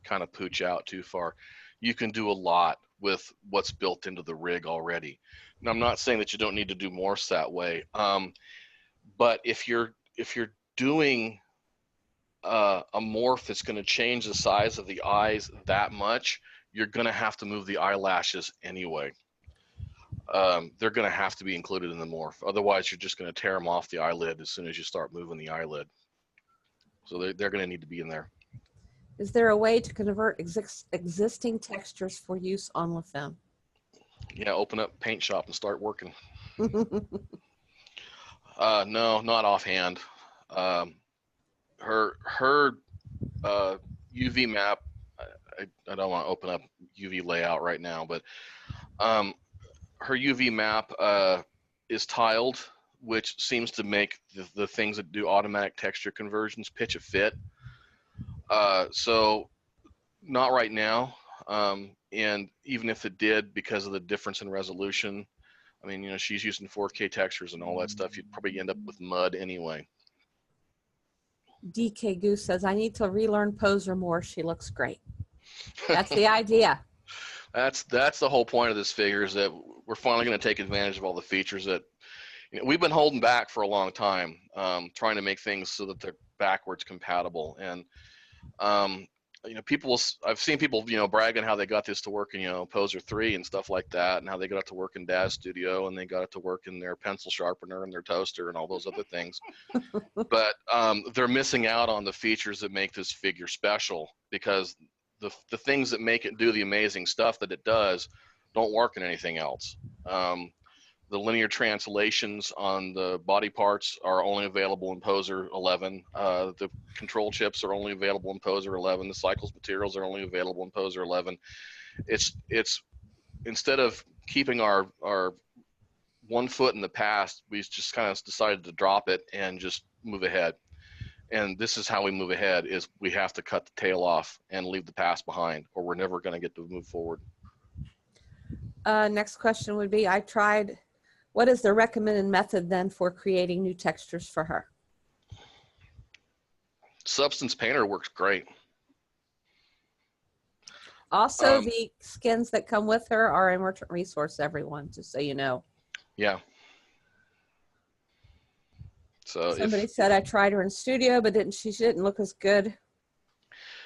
kind of pooch out too far. You can do a lot with what's built into the rig already. And I'm not saying that you don't need to do morphs that way, but if you're doing a morph that's going to change the size of the eyes that much, you're going to have to move the eyelashes anyway. They're going to have to be included in the morph. Otherwise, you're just going to tear them off the eyelid as soon as you start moving the eyelid. So they're going to need to be in there. Is there a way to convert existing textures for use on LaFemme? Yeah, open up Paint Shop and start working. No, not offhand. Her UV map, I don't want to open up UV layout right now, but her UV map is tiled, which seems to make the things that do automatic texture conversions pitch a fit. So not right now. And even if it did, because of the difference in resolution, I mean, you know, she's using 4K textures and all that stuff, you'd probably end up with mud anyway. DK Goose says, I need to relearn Poser more. She looks great. That's the idea. That's the whole point of this figure, is that we're finally going to take advantage of all the features that, you know, we've been holding back for a long time, trying to make things so that they're backwards compatible. And I've seen people, bragging how they got this to work in, Poser 3 and stuff like that, and how they got it to work in Daz Studio, and they got it to work in their pencil sharpener and their toaster and all those other things. But they're missing out on the features that make this figure special, because the things that make it do the amazing stuff that it does don't work in anything else. The linear translations on the body parts are only available in Poser 11. The control chips are only available in Poser 11. The cycles materials are only available in Poser 11. It's instead of keeping our 1 foot in the past, we just kind of decided to drop it and just move ahead. And this is how we move ahead: is we have to cut the tail off and leave the past behind, or we're never going to get to move forward. Next question would be, what is the recommended method then for creating new textures for her? Substance Painter works great. Also, the skins that come with her are a merchant resource, everyone, just so you know. Yeah. So somebody said I tried her in Studio, but she didn't look as good.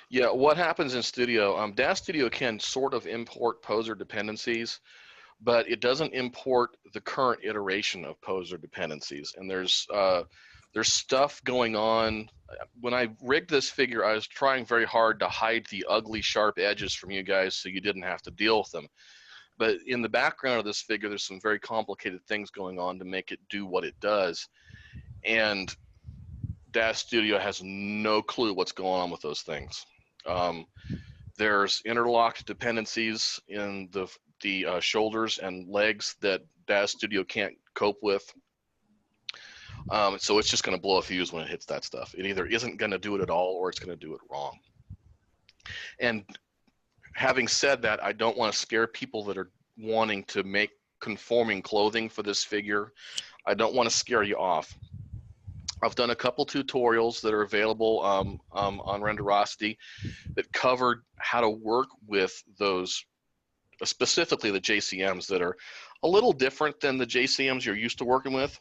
Yeah, what happens in Studio, Daz Studio can sort of import Poser dependencies, but it doesn't import the current iteration of Poser dependencies. And there's stuff going on. When I rigged this figure, I was trying very hard to hide the ugly, sharp edges from you guys so you didn't have to deal with them. But in the background of this figure, there's some very complicated things going on to make it do what it does. And Daz Studio has no clue what's going on with those things. There's interlocked dependencies in the shoulders and legs that Daz Studio can't cope with. So it's just going to blow a fuse when it hits that stuff. It either isn't going to do it at all, or it's going to do it wrong. And having said that, I don't want to scare people that are wanting to make conforming clothing for this figure. I don't want to scare you off. I've done a couple tutorials that are available on Renderosity that covered how to work with those, specifically the JCMs, that are a little different than the JCMs you're used to working with,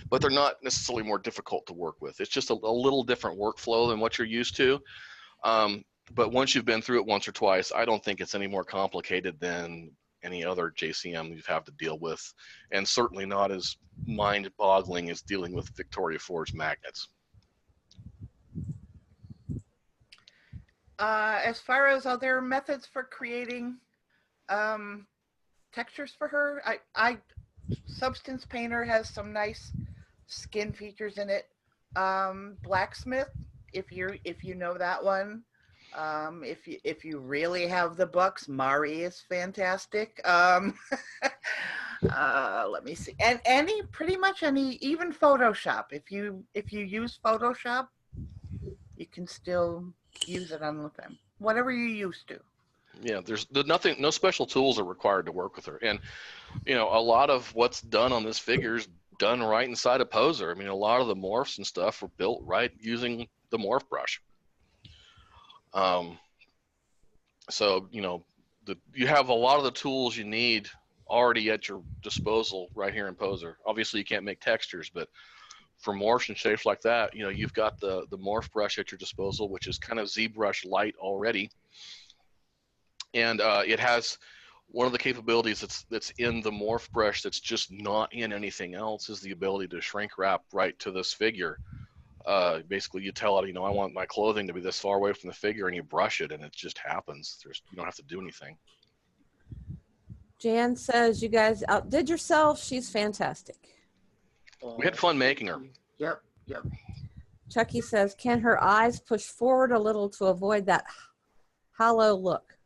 but they're not necessarily more difficult to work with. It's just a little different workflow than what you're used to. But once you've been through it once or twice, I don't think it's any more complicated than any other JCM you have to deal with, and certainly not as mind-boggling as dealing with Victoria Forge magnets. As far as other methods for creating textures for her, Substance Painter has some nice skin features in it. Blacksmith, if you know that one. If you really have the bucks, Mari is fantastic. Let me see, and pretty much any, even Photoshop. If you use Photoshop, you can still use it on LaFemme, whatever you used to. Yeah, there's no special tools are required to work with her, and a lot of what's done on this figure is done right inside of Poser. I mean, a lot of the morphs and stuff were built right using the morph brush. So you have a lot of the tools you need already at your disposal right here in Poser. Obviously, you can't make textures, but for morphs and shapes like that, you've got the morph brush at your disposal, which is kind of ZBrush light already, and it has one of the capabilities that's in the morph brush that's just not in anything else, is the ability to shrink wrap right to this figure. Basically, you tell it, I want my clothing to be this far away from the figure, and you brush it, and it just happens. You don't have to do anything. Jan says you guys outdid yourself. She's fantastic. We had fun making her. Yep. Chucky says, can her eyes push forward a little to avoid that hollow look?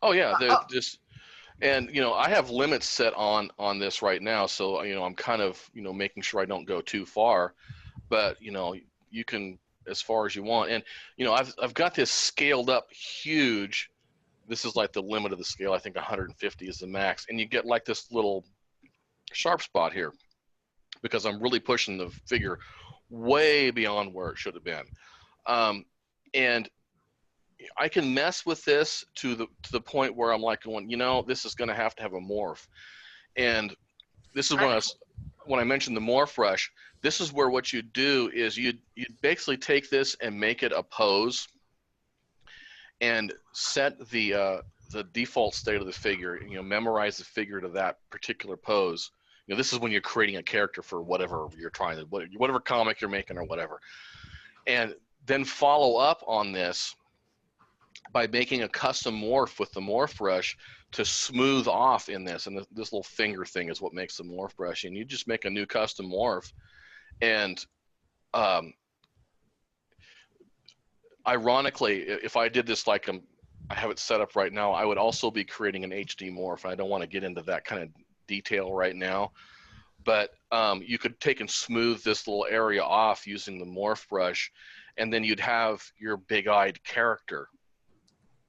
Oh yeah, and I have limits set on this right now, so I'm kind of making sure I don't go too far, but you can as far as you want, and I've got this scaled up huge. This is like the limit of the scale. I think 150 is the max, and you get like this little sharp spot here because I'm really pushing the figure way beyond where it should have been, and I can mess with this to the point where I'm like going, this is going to have a morph, and this is when I mentioned the morph brush. This is where what you do is you basically take this and make it a pose, and set the default state of the figure. You know, memorize the figure to that particular pose. You know, this is when you're creating a character for whatever you're trying to, whatever comic you're making or whatever. And then follow up on this by making a custom morph with the morph brush to smooth off in this. And this little finger thing is what makes the morph brush. And you just make a new custom morph. And ironically, if I did this like I have it set up right now, I would also be creating an HD morph. I don't want to get into that kind of detail right now. But you could take and smooth this little area off using the morph brush, and then you'd have your big-eyed character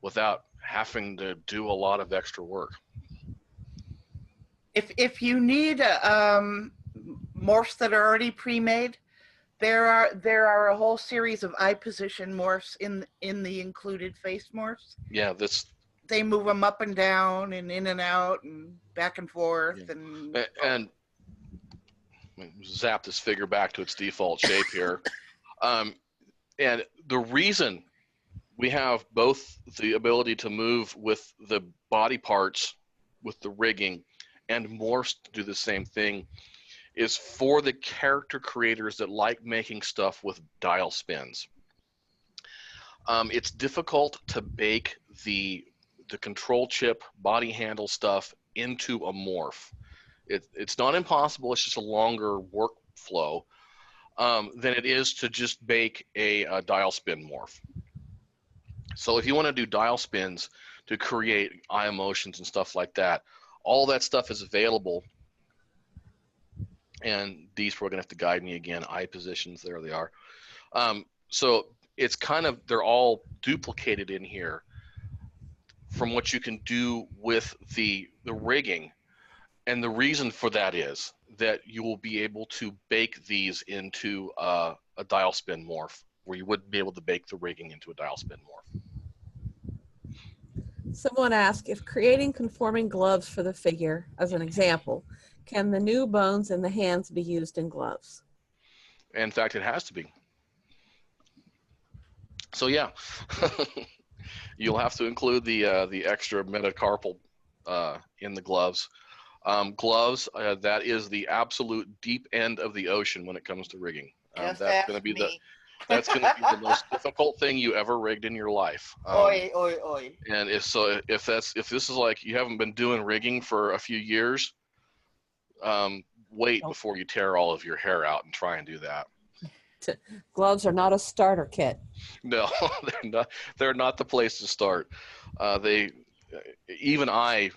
without having to do a lot of extra work. If you need morphs that are already pre-made, there are a whole series of eye position morphs in the included face morphs. Yeah, they move them up and down and in and out and back and forth. Yeah. And zap this figure back to its default shape here. And the reason we have both the ability to move with the body parts, with the rigging, and morphs to do the same thing is for the character creators that like making stuff with dial spins. It's difficult to bake the control chip body handle stuff into a morph. It's not impossible, it's just a longer workflow than it is to just bake a dial spin morph. So if you want to do dial spins to create eye emotions and stuff like that, all that stuff is available. And these, we're going to have to guide me again. Eye positions, there they are. So it's kind of, they're all duplicated in here from what you can do with the rigging. And the reason for that is that you will be able to bake these into a dial spin morph, where you wouldn't be able to bake the rigging into a dial spin morph. Someone asked, if creating conforming gloves for the figure, as an example, can the new bones in the hands be used in gloves? In fact, it has to be. So yeah, you'll have to include the extra metacarpal in the gloves. Gloves, that is the absolute deep end of the ocean when it comes to rigging. That's going to be that's going to be the most difficult thing you ever rigged in your life. Oi, oi, oi. And if this is like you haven't been doing rigging for a few years, wait before you tear all of your hair out and try and do that. Gloves are not a starter kit. No, they're not the place to start. Even I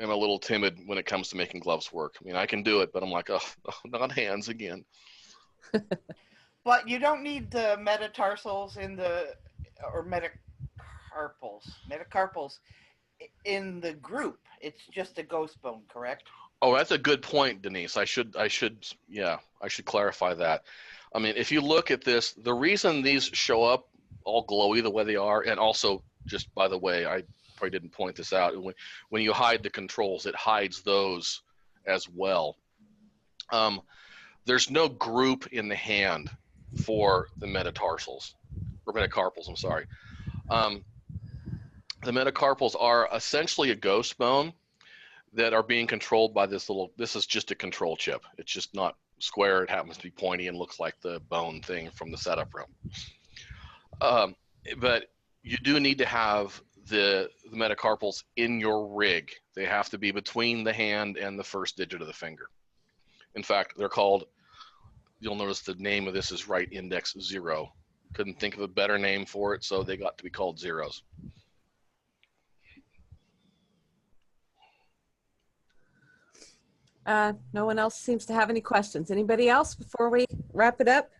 am a little timid when it comes to making gloves work. I mean, I can do it, but I'm like, oh, not hands again. But you don't need the metatarsals or metacarpals in the group. It's just a ghost bone, correct? Oh, that's a good point, Denise. I should clarify that. I mean, if you look at this, the reason these show up all glowy the way they are, and also, just by the way, I probably didn't point this out, when you hide the controls, it hides those as well. There's no group in the hand for the metatarsos, or metacarpals, I'm sorry. The metacarpals are essentially a ghost bone that are being controlled by this is just a control chip. It's just not square. It happens to be pointy and looks like the bone thing from the setup room. But you do need to have the metacarpals in your rig. They have to be between the hand and the first digit of the finger. In fact, they're called, you'll notice the name of this is right index 0. Couldn't think of a better name for it, so they got to be called zeros. No one else seems to have any questions. Anybody else before we wrap it up?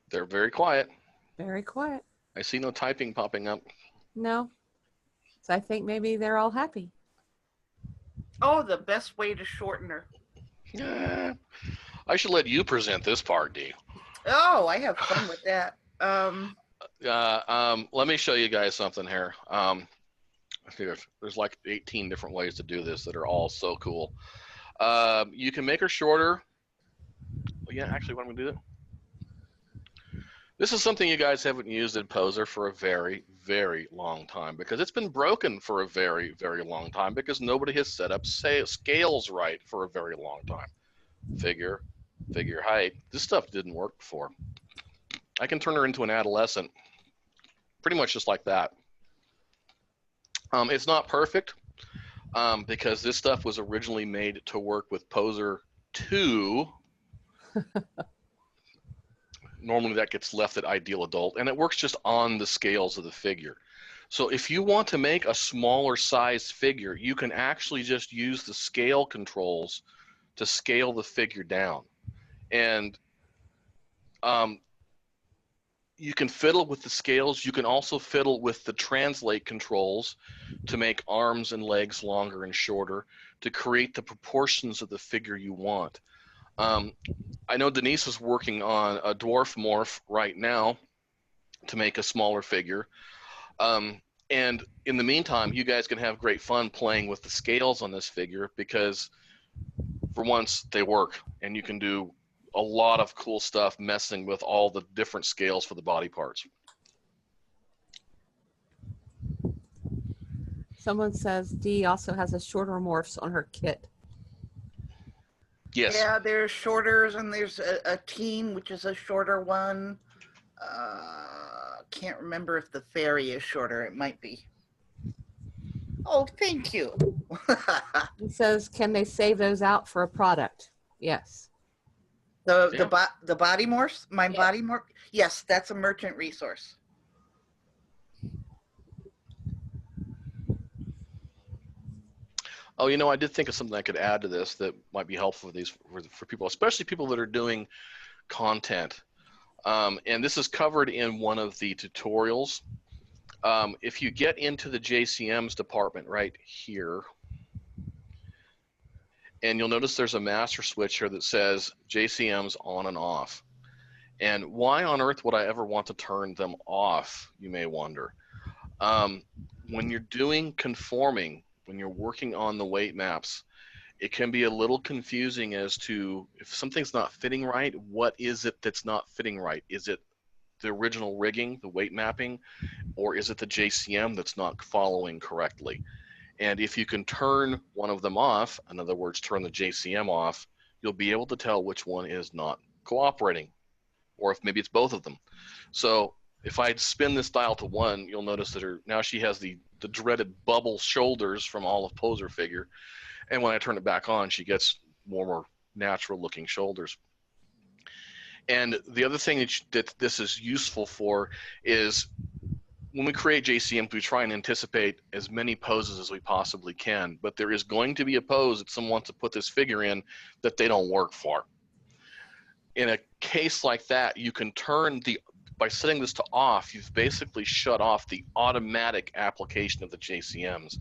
They're very quiet. Very quiet. I see no typing popping up. No. So I think maybe they're all happy. Oh, the best way to shorten her. Yeah. I should let you present this part, Dee. Oh, I have fun with that. Let me show you guys something here. There's like 18 different ways to do this that are all so cool. You can make her shorter. Yeah, actually, what I'm gonna do? This is something you guys haven't used in Poser for a very, very long time, because it's been broken for a very, very long time, because nobody has set up scales right for a very long time. Figure height. This stuff didn't work before. I can turn her into an adolescent pretty much just like that. It's not perfect because this stuff was originally made to work with Poser 2. Normally that gets left at ideal adult, and it works just on the scales of the figure. So if you want to make a smaller sized figure, you can actually just use the scale controls to scale the figure down. And you can fiddle with the scales. You can also fiddle with the translate controls to make arms and legs longer and shorter to create the proportions of the figure you want. I know Denise is working on a dwarf morph right now to make a smaller figure. And in the meantime, you guys can have great fun playing with the scales on this figure, because for once they work, and you can do a lot of cool stuff messing with all the different scales for the body parts. Someone says Dee also has a shorter morphs on her kit. Yes. Yeah, there's shorters, and there's a teen, which is a shorter one. Can't remember if the fairy is shorter. It might be. Oh, thank you. It says, can they save those out for a product? Yes. The body morphs, Yeah. body morph. Yes, that's a merchant resource. Oh, you know, I did think of something I could add to this that might be helpful for people, especially people that are doing content. And this is covered in one of the tutorials. If you get into the JCMs department right here, and you'll notice there's a master switch here that says JCMs on and off. And why on earth would I ever want to turn them off, you may wonder. When you're doing conforming, when you're working on the weight maps, it can be a little confusing as to if something's not fitting right, what is it that's not fitting right? Is it the original rigging, the weight mapping, or is it the JCM that's not following correctly? And if you can turn one of them off, in other words, turn the JCM off, you'll be able to tell which one is not cooperating, or if maybe it's both of them. So if I spin this dial to 1, you'll notice that now she has the dreaded bubble shoulders from all of Poser figure. And when I turn it back on, she gets more natural looking shoulders. And the other thing that this is useful for is when we create JCMs, we try and anticipate as many poses as we possibly can, but there is going to be a pose that someone wants to put this figure in that they don't work for. In a case like that, you can turn by setting this to off, you've basically shut off the automatic application of the JCMs.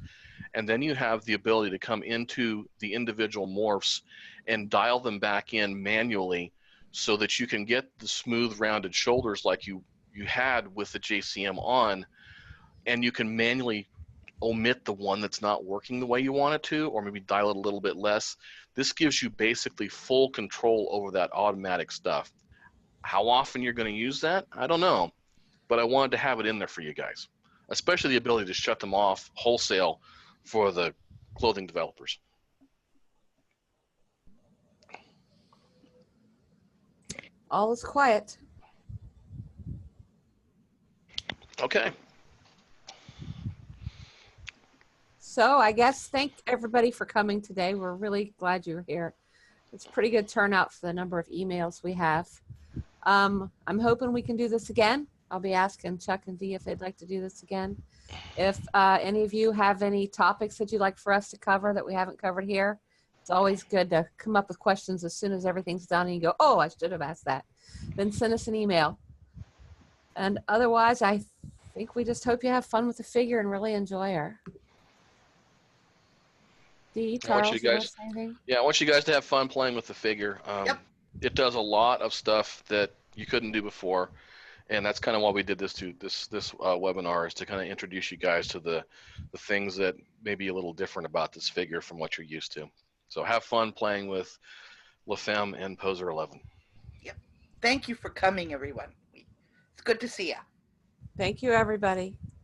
And then you have the ability to come into the individual morphs and dial them back in manually so that you can get the smooth rounded shoulders like you had with the JCM on, and you can manually omit the one that's not working the way you want it to, or maybe dial it a little bit less. This gives you basically full control over that automatic stuff. How often you're going to use that, I don't know, but I wanted to have it in there for you guys, especially the ability to shut them off wholesale for the clothing developers. All is quiet. Okay. So I guess thank everybody for coming today. We're really glad you're here. It's a pretty good turnout for the number of emails we have. I'm hoping we can do this again. I'll be asking Chuck and Dee if they'd like to do this again. If any of you have any topics that you'd like for us to cover that we haven't covered here, it's always good to come up with questions as soon as everything's done and you go, oh, I should have asked that. Then send us an email. And otherwise, I think we just hope you have fun with the figure and really enjoy her. Dee, Charles, I want you guys to have fun playing with the figure. Yep. It does a lot of stuff that you couldn't do before, and that's kind of why we did this webinar, is to kind of introduce you guys to the things that may be a little different about this figure from what you're used to. So have fun playing with LaFemme and Poser 11. Yep. Thank you for coming, everyone. We It's good to see you. Thank you, everybody.